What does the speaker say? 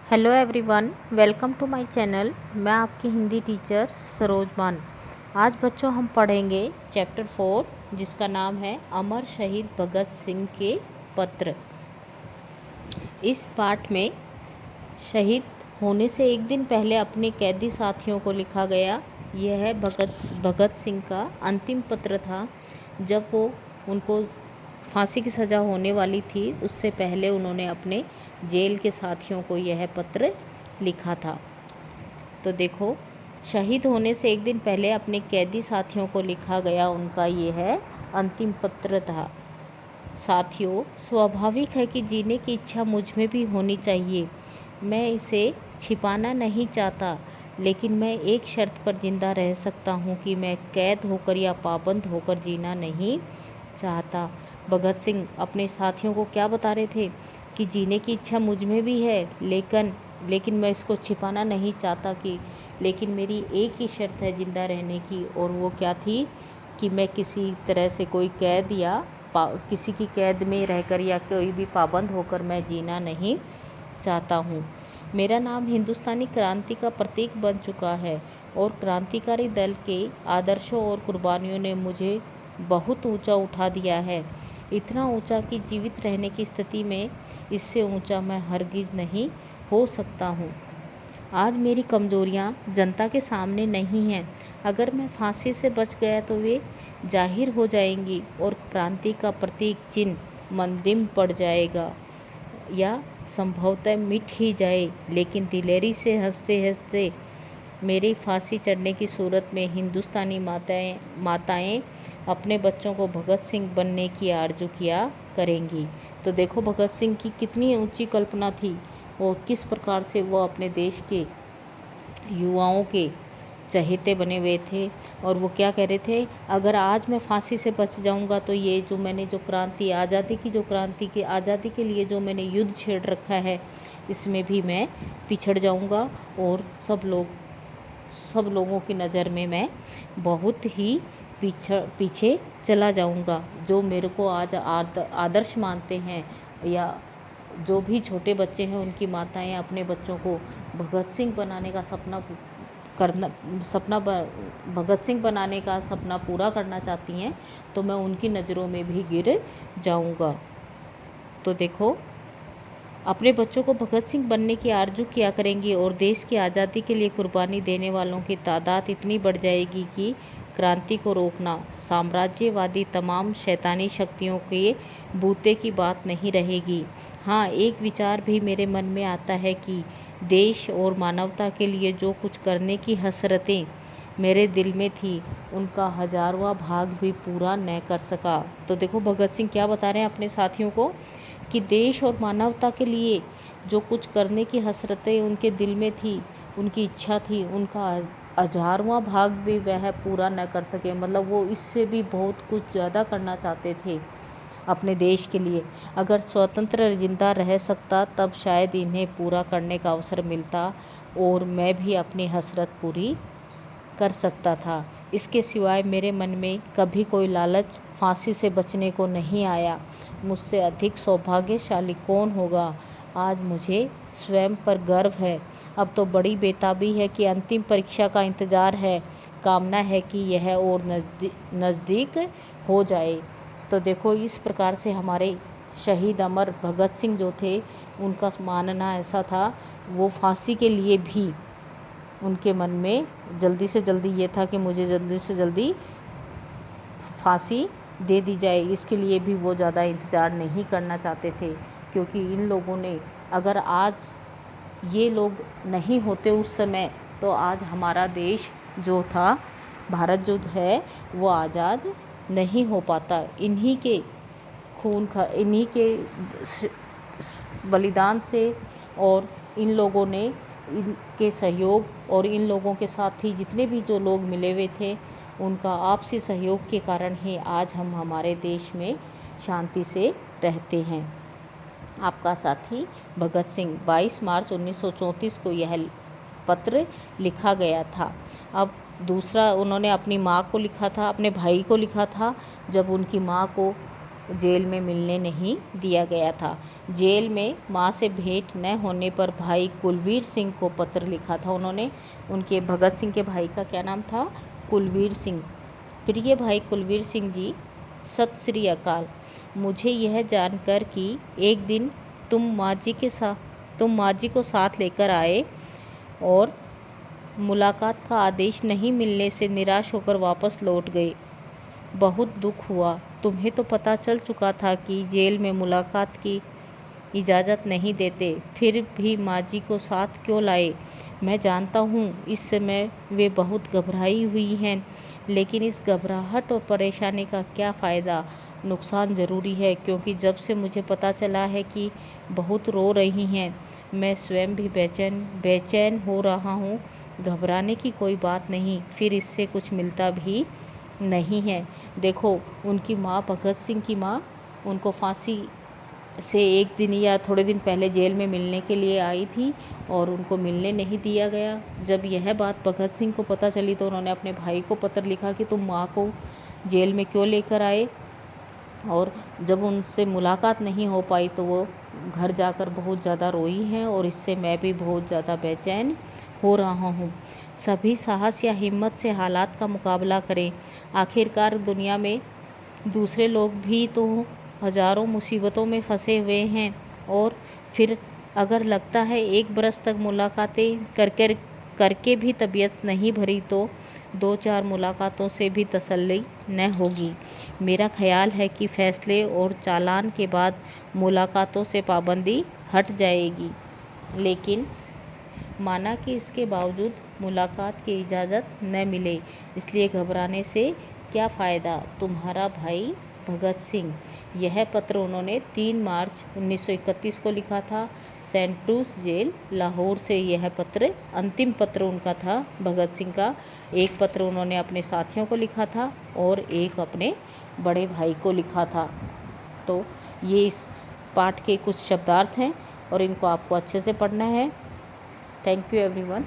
Hello everyone, welcome to my channel. मैं आपकी Hindi teacher Saroj मान। आज बच्चों हम पढ़ेंगे चैप्टर 4 जिसका नाम है अमर शहीद भगत सिंह के पत्र। इस पाठ में शहीद होने से एक दिन पहले अपने कैदी साथियों को लिखा गया यह भगत सिंह का अंतिम पत्र था। जब वो उनको फांसी की सज़ा होने वाली थी उससे पहले उन्होंने अपने जेल के साथियों को यह पत्र लिखा था। तो देखो, शहीद होने से एक दिन पहले अपने कैदी साथियों को लिखा गया उनका यह अंतिम पत्र था। साथियों, स्वाभाविक है कि जीने की इच्छा मुझ में भी होनी चाहिए। मैं इसे छिपाना नहीं चाहता, लेकिन मैं एक शर्त पर जिंदा रह सकता हूँ कि मैं कैद होकर या पाबंद होकर जीना नहीं चाहता। भगत सिंह अपने साथियों को क्या बता रहे थे कि जीने की इच्छा मुझ में भी है, लेकिन मैं इसको छिपाना नहीं चाहता लेकिन मेरी एक ही शर्त है ज़िंदा रहने की, और वो क्या थी कि मैं किसी तरह से कोई कैद या किसी की कैद में रहकर या कोई भी पाबंद होकर मैं जीना नहीं चाहता हूँ। मेरा नाम हिंदुस्तानी क्रांति का प्रतीक बन चुका है और क्रांतिकारी दल के आदर्शों और कुर्बानियों ने मुझे बहुत ऊंचा उठा दिया है। इतना ऊंचा कि जीवित रहने की स्थिति में इससे ऊंचा मैं हरगिज़ नहीं हो सकता हूँ। आज मेरी कमजोरियाँ जनता के सामने नहीं हैं। अगर मैं फांसी से बच गया तो वे जाहिर हो जाएंगी और क्रांति का प्रतीक चिन्ह मंदिम पड़ जाएगा या संभवतः मिट ही जाए। लेकिन दिलेरी से हंसते हंसते मेरी फांसी चढ़ने की सूरत में हिंदुस्तानी माताएं अपने बच्चों को भगत सिंह बनने की आरज़ू किया करेंगी। तो देखो, भगत सिंह की कितनी ऊंची कल्पना थी और किस प्रकार से वो अपने देश के युवाओं के चहेते बने हुए थे। और वो क्या कह रहे थे, अगर आज मैं फांसी से बच जाऊंगा तो ये जो मैंने जो क्रांति आज़ादी के लिए जो मैंने युद्ध छेड़ रखा है इसमें भी मैं पिछड़ जाऊंगा और सब लोगों की नज़र में मैं बहुत ही पीछे चला जाऊंगा। जो मेरे को आज आदर्श मानते हैं या जो भी छोटे बच्चे हैं उनकी माताएं अपने बच्चों को भगत सिंह बनाने का सपना पूरा करना चाहती हैं, तो मैं उनकी नज़रों में भी गिर जाऊंगा। तो देखो, अपने बच्चों को भगत सिंह बनने की आरज़ू किया करेंगी और देश की आज़ादी के लिए कुर्बानी देने वालों की तादाद इतनी बढ़ जाएगी कि क्रांति को रोकना साम्राज्यवादी तमाम शैतानी शक्तियों के बूते की बात नहीं रहेगी। हाँ, एक विचार भी मेरे मन में आता है कि देश और मानवता के लिए जो कुछ करने की हसरतें मेरे दिल में थी उनका 1000वां भाग भी पूरा न कर सका। तो देखो, भगत सिंह क्या बता रहे हैं अपने साथियों को कि देश और मानवता के लिए जो कुछ करने की हसरतें उनके दिल में थी, उनकी इच्छा थी, उनका 1000वां भाग भी वह पूरा न कर सके। मतलब वो इससे भी बहुत कुछ ज़्यादा करना चाहते थे अपने देश के लिए। अगर स्वतंत्र जिंदा रह सकता तब शायद इन्हें पूरा करने का अवसर मिलता और मैं भी अपनी हसरत पूरी कर सकता था। इसके सिवाय मेरे मन में कभी कोई लालच फांसी से बचने को नहीं आया। मुझसे अधिक सौभाग्यशाली कौन होगा। आज मुझे स्वयं पर गर्व है। अब तो बड़ी बेताबी है कि अंतिम परीक्षा का इंतज़ार है। कामना है कि यह और नज़दीक हो जाए। तो देखो, इस प्रकार से हमारे शहीद अमर भगत सिंह जो थे उनका मानना ऐसा था, वो फांसी के लिए भी उनके मन में जल्दी से जल्दी ये था कि मुझे जल्दी से जल्दी फांसी दे दी जाए। इसके लिए भी वो ज़्यादा इंतज़ार नहीं करना चाहते थे, क्योंकि इन लोगों ने, अगर आज ये लोग नहीं होते उस समय तो आज हमारा देश जो था, भारत जो है, वो आज़ाद नहीं हो पाता। इन्हीं के बलिदान से और इन लोगों ने इनके सहयोग और इन लोगों के साथ ही जितने भी जो लोग मिले हुए थे उनका आपसी सहयोग के कारण ही आज हम हमारे देश में शांति से रहते हैं। आपका साथी भगत सिंह। 22 मार्च 1934 को यह पत्र लिखा गया था। अब दूसरा उन्होंने अपनी माँ को लिखा था, अपने भाई को लिखा था, जब उनकी माँ को जेल में मिलने नहीं दिया गया था। जेल में माँ से भेंट न होने पर भाई कुलवीर सिंह को पत्र लिखा था उन्होंने। उनके भगत सिंह के भाई का क्या नाम था? कुलवीर सिंह। प्रिय भाई कुलवीर सिंह जी, सत श्री अकाल। मुझे यह जानकर कि एक दिन तुम माँ जी को साथ लेकर आए और मुलाकात का आदेश नहीं मिलने से निराश होकर वापस लौट गए, बहुत दुख हुआ। तुम्हें तो पता चल चुका था कि जेल में मुलाकात की इजाज़त नहीं देते, फिर भी माँ जी को साथ क्यों लाए? मैं जानता हूँ इस समय वे बहुत घबराई हुई हैं, लेकिन इस घबराहट और परेशानी का क्या फ़ायदा? नुकसान ज़रूरी है, क्योंकि जब से मुझे पता चला है कि बहुत रो रही हैं, मैं स्वयं भी बेचैन हो रहा हूँ। घबराने की कोई बात नहीं, फिर इससे कुछ मिलता भी नहीं है। देखो, उनकी माँ, भगत सिंह की माँ, उनको फांसी से एक दिन या थोड़े दिन पहले जेल में मिलने के लिए आई थी और उनको मिलने नहीं दिया गया। जब यह बात भगत सिंह को पता चली तो उन्होंने अपने भाई को पत्र लिखा कि तुम माँ को जेल में क्यों लेकर आए, और जब उनसे मुलाकात नहीं हो पाई तो वो घर जाकर बहुत ज़्यादा रोई हैं, और इससे मैं भी बहुत ज़्यादा बेचैन हो रहा हूँ। सभी साहस या हिम्मत से हालात का मुकाबला करें। आखिरकार दुनिया में दूसरे लोग भी तो हज़ारों मुसीबतों में फंसे हुए हैं, और फिर अगर लगता है एक बरस तक मुलाकातें करके भी तबीयत नहीं भरी तो 2-4 मुलाकातों से भी तसल्ली न होगी। मेरा ख्याल है कि फैसले और चालान के बाद मुलाकातों से पाबंदी हट जाएगी, लेकिन माना कि इसके बावजूद मुलाकात की इजाज़त न मिले, इसलिए घबराने से क्या फ़ायदा? तुम्हारा भाई भगत सिंह। यह पत्र उन्होंने 3 मार्च 1931 को लिखा था, सेंटूस जेल, लाहौर से। यह पत्र अंतिम पत्र उनका था, भगत सिंह का। एक पत्र उन्होंने अपने साथियों को लिखा था और एक अपने बड़े भाई को लिखा था। तो ये इस पाठ के कुछ शब्दार्थ हैं और इनको आपको अच्छे से पढ़ना है। Thank you everyone.